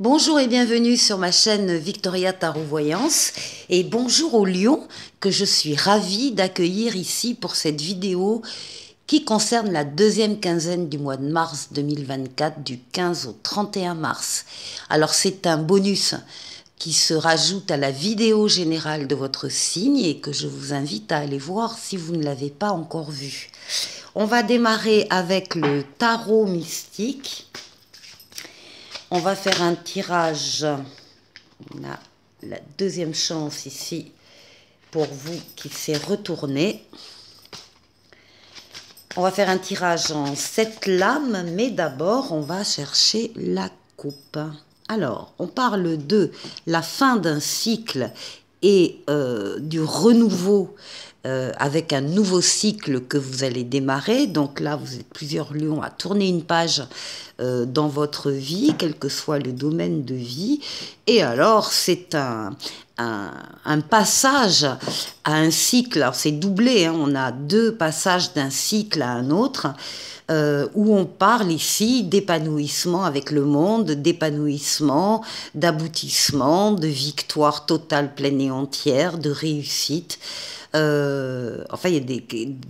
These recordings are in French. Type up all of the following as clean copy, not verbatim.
Bonjour et bienvenue sur ma chaîne Victoria Tarot Voyance et bonjour aux lions que je suis ravie d'accueillir ici pour cette vidéo qui concerne la deuxième quinzaine du mois de mars 2024 du 15 au 31 mars. Alors c'est un bonus qui se rajoute à la vidéo générale de votre signe et que je vous invite à aller voir si vous ne l'avez pas encore vu. On va démarrer avec le tarot mystique. On va faire un tirage. On a la deuxième chance ici pour vous qui s'est retourné. On va faire un tirage en 7 lames, mais d'abord on va chercher la coupe. Alors, on parle de la fin d'un cycle et du renouveau avec un nouveau cycle que vous allez démarrer. Donc là, vous êtes plusieurs lions à tourner une page dans votre vie, quel que soit le domaine de vie. Et alors, c'est un passage à un cycle. Alors, c'est doublé, hein, on a deux passages d'un cycle à un autre. Où on parle ici d'épanouissement avec le monde, d'épanouissement, d'aboutissement, de victoire totale, pleine et entière, de réussite. Enfin, il y a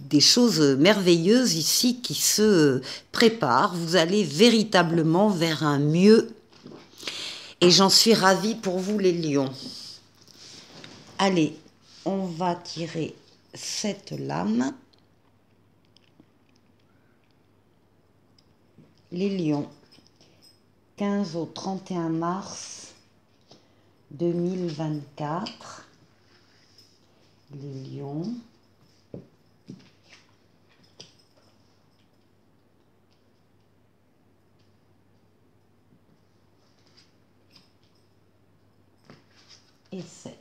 des choses merveilleuses ici qui se préparent. Vous allez véritablement vers un mieux. Et j'en suis ravie pour vous, les lions. Allez, on va tirer cette lame. Les lions, 15 au 31 mars 2024. Les lions. Et 7.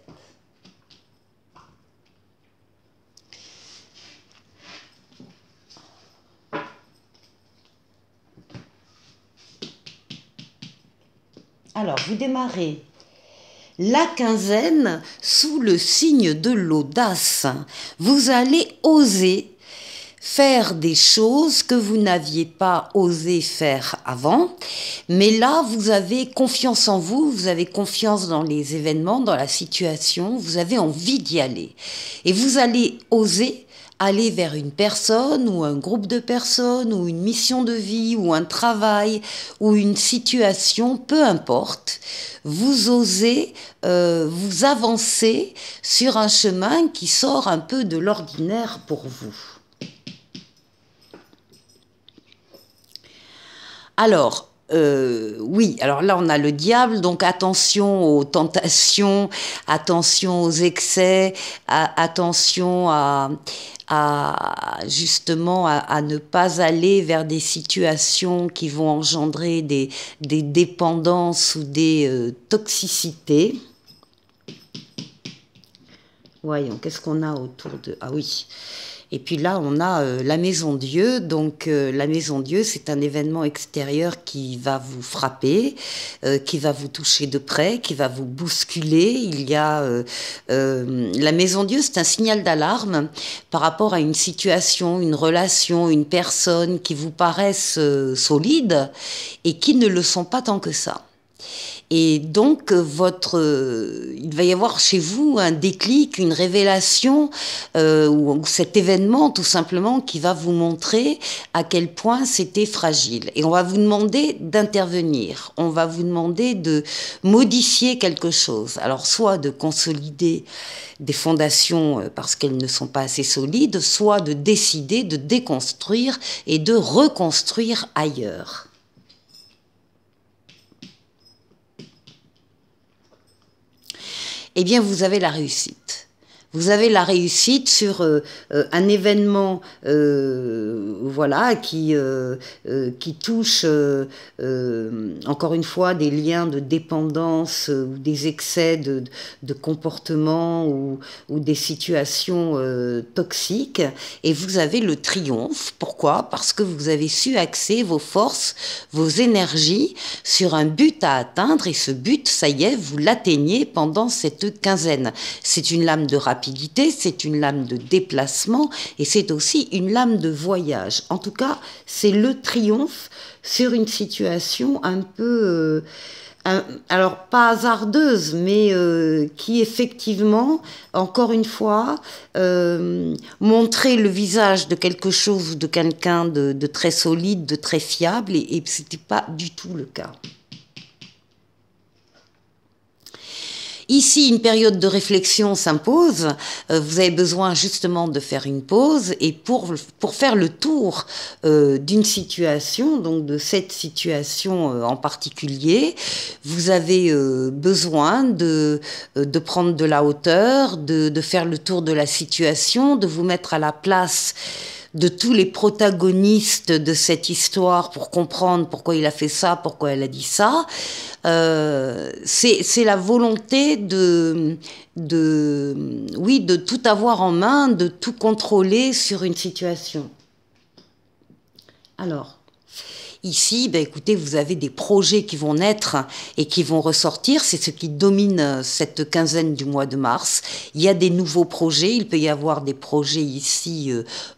Alors, vous démarrez la quinzaine sous le signe de l'audace. Vous allez oser faire des choses que vous n'aviez pas osé faire avant. Mais là, vous avez confiance en vous, vous avez confiance dans les événements, dans la situation, vous avez envie d'y aller. Et vous allez oser aller vers une personne ou un groupe de personnes ou une mission de vie ou un travail ou une situation, peu importe, vous osez vous avancer sur un chemin qui sort un peu de l'ordinaire pour vous. Alors, oui, alors là on a le diable, donc attention aux tentations, attention aux excès, attention justement à ne pas aller vers des situations qui vont engendrer des dépendances ou des toxicités. Voyons, qu'est-ce qu'on a autour de... Ah oui. Et puis là, on a la Maison Dieu. Donc, la Maison Dieu, c'est un événement extérieur qui va vous frapper, qui va vous toucher de près, qui va vous bousculer. Il y a la Maison Dieu, c'est un signal d'alarme par rapport à une situation, une relation, une personne qui vous paraissent solides et qui ne le sont pas tant que ça. Et donc, il va y avoir chez vous un déclic, une révélation, ou cet événement tout simplement qui va vous montrer à quel point c'était fragile. Et on va vous demander d'intervenir, on va vous demander de modifier quelque chose. Alors, soit de consolider des fondations parce qu'elles ne sont pas assez solides, soit de décider de déconstruire et de reconstruire ailleurs. Eh bien, vous avez la réussite. Vous avez la réussite sur un événement voilà, qui touche encore une fois des liens de dépendance ou des excès de comportement ou des situations toxiques. Et vous avez le triomphe. Pourquoi? Parce que vous avez su axer vos forces, vos énergies sur un but à atteindre. Et ce but, ça y est, vous l'atteignez pendant cette quinzaine. C'est une lame de rapidité. C'est une lame de déplacement et c'est aussi une lame de voyage. En tout cas, c'est le triomphe sur une situation un peu alors pas hasardeuse, mais qui effectivement, encore une fois, montrait le visage de quelque chose ou de quelqu'un de très solide, de très fiable, et ce n'était pas du tout le cas. Ici, une période de réflexion s'impose. Vous avez besoin justement de faire une pause et pour faire le tour d'une situation, donc de cette situation en particulier, vous avez besoin de prendre de la hauteur, de faire le tour de la situation, de vous mettre à la place de tous les protagonistes de cette histoire pour comprendre pourquoi il a fait ça, pourquoi elle a dit ça. C'est la volonté oui, de tout avoir en main, de tout contrôler sur une situation. Alors, ici, ben écoutez, vous avez des projets qui vont naître et qui vont ressortir. C'est ce qui domine cette quinzaine du mois de mars. Il y a des nouveaux projets. Il peut y avoir des projets ici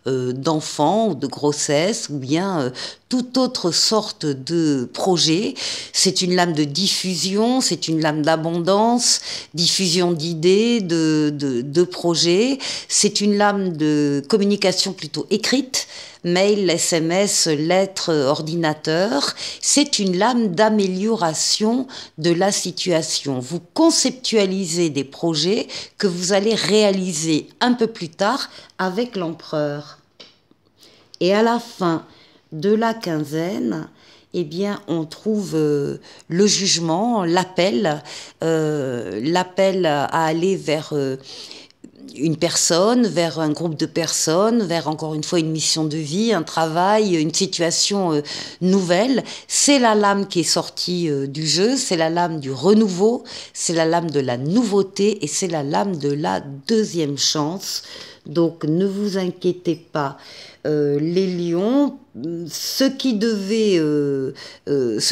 d'enfants ou de grossesse ou bien toute autre sorte de projet. C'est une lame de diffusion, c'est une lame d'abondance, diffusion d'idées, de projets. C'est une lame de communication plutôt écrite. Mail, SMS, lettres, ordinateur, c'est une lame d'amélioration de la situation. Vous conceptualisez des projets que vous allez réaliser un peu plus tard avec l'empereur. Et à la fin de la quinzaine, eh bien, on trouve le jugement, l'appel à aller vers une personne, vers un groupe de personnes, vers encore une fois une mission de vie, un travail, une situation nouvelle. C'est la lame qui est sortie du jeu, c'est la lame du renouveau, c'est la lame de la nouveauté et c'est la lame de la deuxième chance. Donc ne vous inquiétez pas, les lions, ce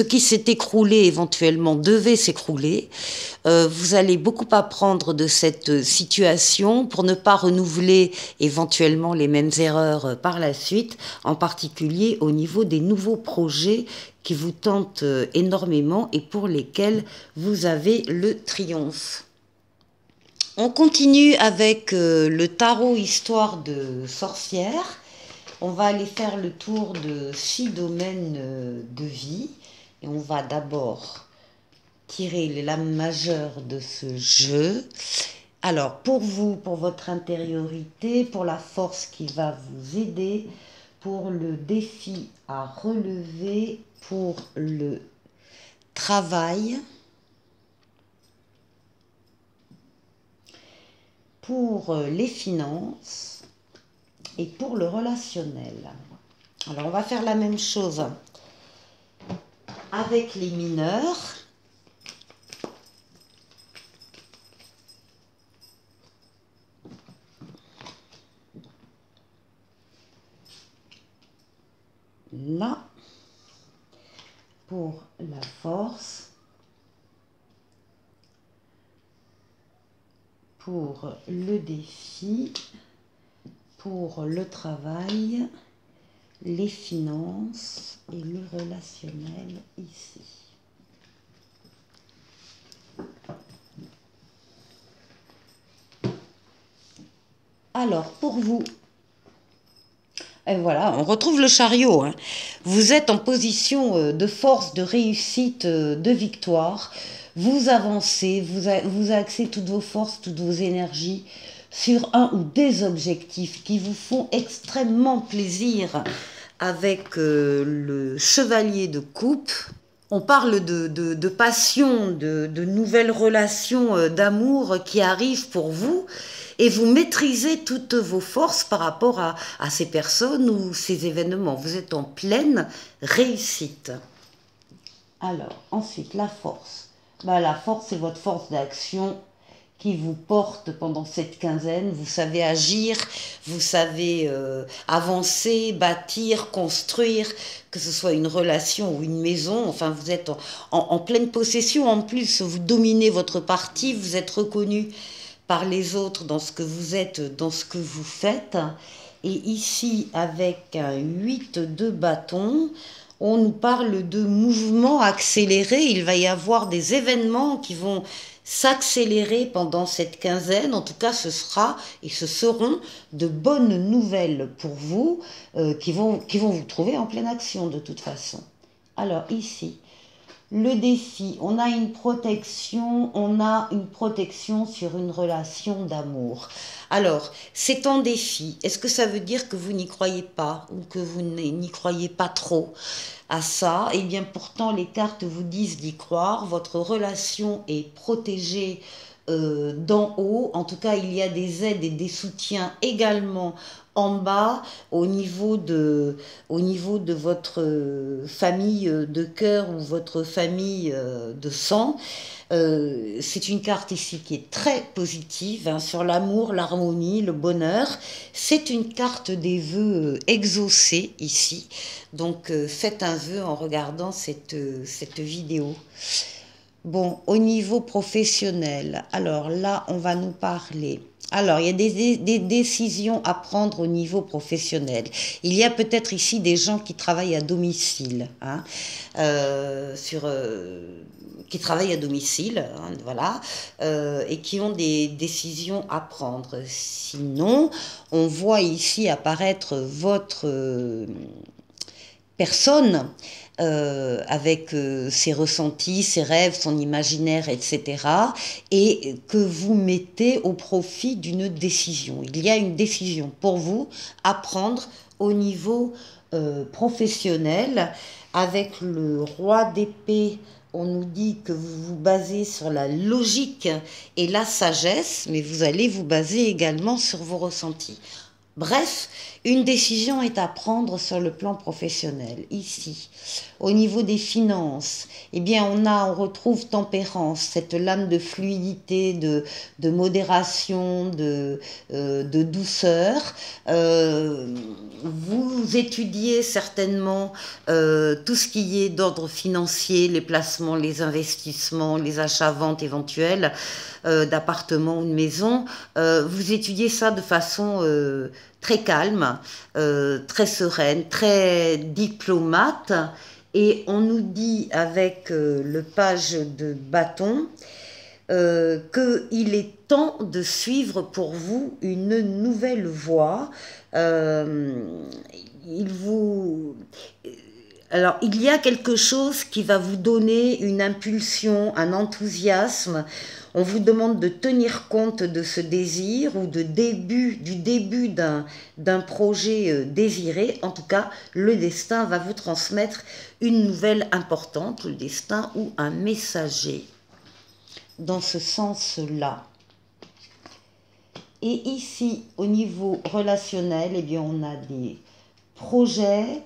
qui s'est écroulé éventuellement devait s'écrouler. Vous allez beaucoup apprendre de cette situation pour ne pas renouveler éventuellement les mêmes erreurs par la suite, en particulier au niveau des nouveaux projets qui vous tentent énormément et pour lesquels vous avez le triomphe. On continue avec le tarot Histoire de sorcière. On va aller faire le tour de 6 domaines de vie. Et on va d'abord tirer les lames majeures de ce jeu. Alors, pour vous, pour votre intériorité, pour la force qui va vous aider, pour le défi à relever, pour le travail, pour les finances et pour le relationnel. Alors, on va faire la même chose avec les mineurs. Là, pour la force, pour le défi, pour le travail, les finances et le relationnel ici. Alors, pour vous, et voilà, on retrouve le chariot. Hein. Vous êtes en position de force, de réussite, de victoire. Vous avancez, vous axez toutes vos forces, toutes vos énergies sur un ou des objectifs qui vous font extrêmement plaisir avec le chevalier de coupe. On parle de passion, de nouvelles relations d'amour qui arrivent pour vous et vous maîtrisez toutes vos forces par rapport à ces personnes ou ces événements. Vous êtes en pleine réussite. Alors, ensuite, la force. La force, c'est votre force d'action qui vous porte pendant cette quinzaine. Vous savez agir, vous savez avancer, bâtir, construire, que ce soit une relation ou une maison. Enfin, vous êtes en pleine possession. En plus, vous dominez votre partie, vous êtes reconnu par les autres dans ce que vous êtes, dans ce que vous faites. Et ici, avec un 8 de bâton, on nous parle de mouvements accélérés. Il va y avoir des événements qui vont s'accélérer pendant cette quinzaine. En tout cas, ce sera et ce seront de bonnes nouvelles pour vous qui vont vous trouver en pleine action de toute façon. Alors ici, le défi, on a une protection sur une relation d'amour. Alors, c'est en défi. Est-ce que ça veut dire que vous n'y croyez pas ou que vous n'y croyez pas trop à ça? Eh bien, pourtant, les cartes vous disent d'y croire. Votre relation est protégée d'en haut. En tout cas, il y a des aides et des soutiens également en bas au niveau de votre famille de cœur ou votre famille de sang. C'est une carte ici qui est très positive hein, sur l'amour, l'harmonie, le bonheur. C'est une carte des vœux exaucés ici. Donc faites un vœu en regardant cette vidéo. Bon, au niveau professionnel, alors là, on va nous parler. Alors, il y a des décisions à prendre au niveau professionnel. Il y a peut-être ici des gens qui travaillent à domicile, hein, qui travaillent à domicile, hein, voilà, et qui ont des décisions à prendre. Sinon, on voit ici apparaître votre personne avec ses ressentis, ses rêves, son imaginaire, etc. et que vous mettez au profit d'une décision. Il y a une décision pour vous à prendre au niveau professionnel. Avec le roi d'épée, on nous dit que vous vous basez sur la logique et la sagesse, mais vous allez vous baser également sur vos ressentis. Bref, une décision est à prendre sur le plan professionnel. Ici, au niveau des finances, eh bien, on retrouve tempérance, cette lame de fluidité, de modération, de douceur. Vous étudiez certainement tout ce qui est d'ordre financier, les placements, les investissements, les achats-ventes éventuels d'appartements ou de maisons. Vous étudiez ça de façon très calme, très sereine, très diplomate. Et on nous dit avec le page de bâton qu'il est temps de suivre pour vous une nouvelle voie. Alors, il y a quelque chose qui va vous donner une impulsion, un enthousiasme. On vous demande de tenir compte de ce désir ou du début d'un projet désiré. En tout cas, le destin va vous transmettre une nouvelle importante, le destin ou un messager. Dans ce sens-là. Et ici, au niveau relationnel, eh bien, on a des projets.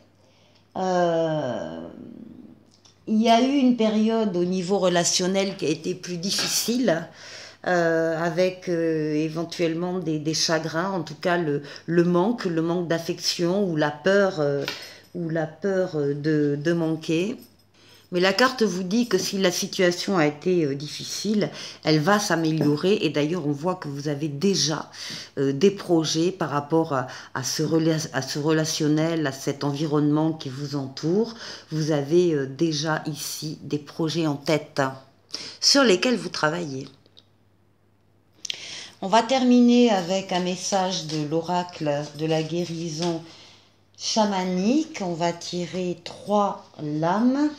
Il y a eu une période au niveau relationnel qui a été plus difficile, avec éventuellement des chagrins, en tout cas le manque d'affection ou la peur de manquer. Mais la carte vous dit que si la situation a été difficile, elle va s'améliorer. Et d'ailleurs, on voit que vous avez déjà des projets par rapport à ce relationnel, à cet environnement qui vous entoure. Vous avez déjà ici des projets en tête sur lesquels vous travaillez. On va terminer avec un message de l'oracle de la guérison chamanique. On va tirer 3 lames.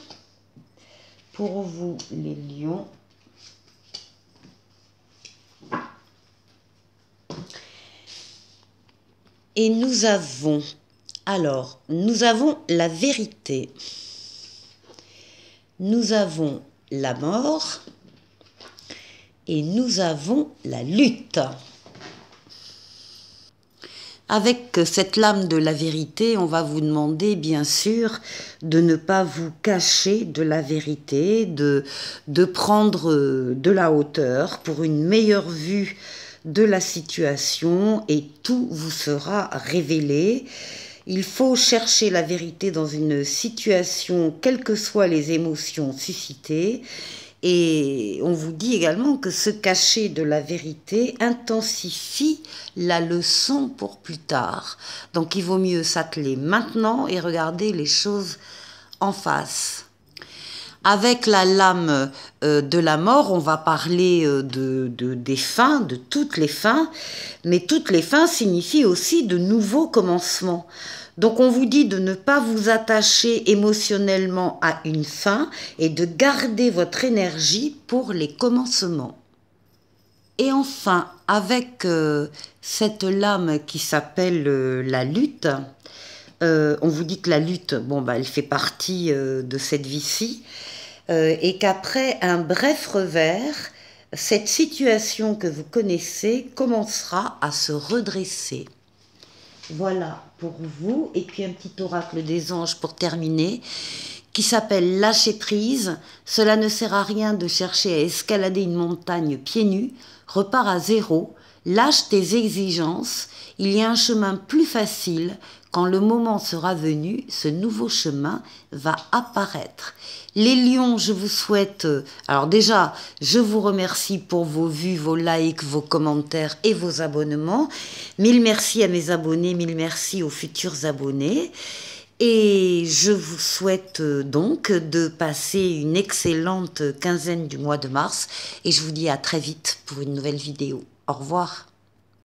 Pour vous, les lions. Et nous avons la vérité. Nous avons la mort. Et nous avons la lutte. Avec cette lame de la vérité, on va vous demander bien sûr de ne pas vous cacher de la vérité, de prendre de la hauteur pour une meilleure vue de la situation et tout vous sera révélé. Il faut chercher la vérité dans une situation, quelles que soient les émotions suscitées. Et on vous dit également que se cacher de la vérité intensifie la leçon pour plus tard. Donc il vaut mieux s'atteler maintenant et regarder les choses en face. Avec la lame de la mort, on va parler des fins, de toutes les fins, mais toutes les fins signifient aussi de nouveaux commencements. Donc on vous dit de ne pas vous attacher émotionnellement à une fin et de garder votre énergie pour les commencements. Et enfin, avec cette lame qui s'appelle la lutte, on vous dit que la lutte, bon, bah, elle fait partie de cette vie-ci, et qu'après un bref revers, cette situation que vous connaissez commencera à se redresser. Voilà pour vous, et puis un petit oracle des anges pour terminer, qui s'appelle lâcher prise. Cela ne sert à rien de chercher à escalader une montagne pieds nus, repars à zéro, lâche tes exigences, il y a un chemin plus facile, quand le moment sera venu, ce nouveau chemin va apparaître. Les lions, je vous souhaite, alors déjà, je vous remercie pour vos vues, vos likes, vos commentaires et vos abonnements. Mille merci à mes abonnés, mille merci aux futurs abonnés. Et je vous souhaite donc de passer une excellente quinzaine du mois de mars. Et je vous dis à très vite pour une nouvelle vidéo. Au revoir.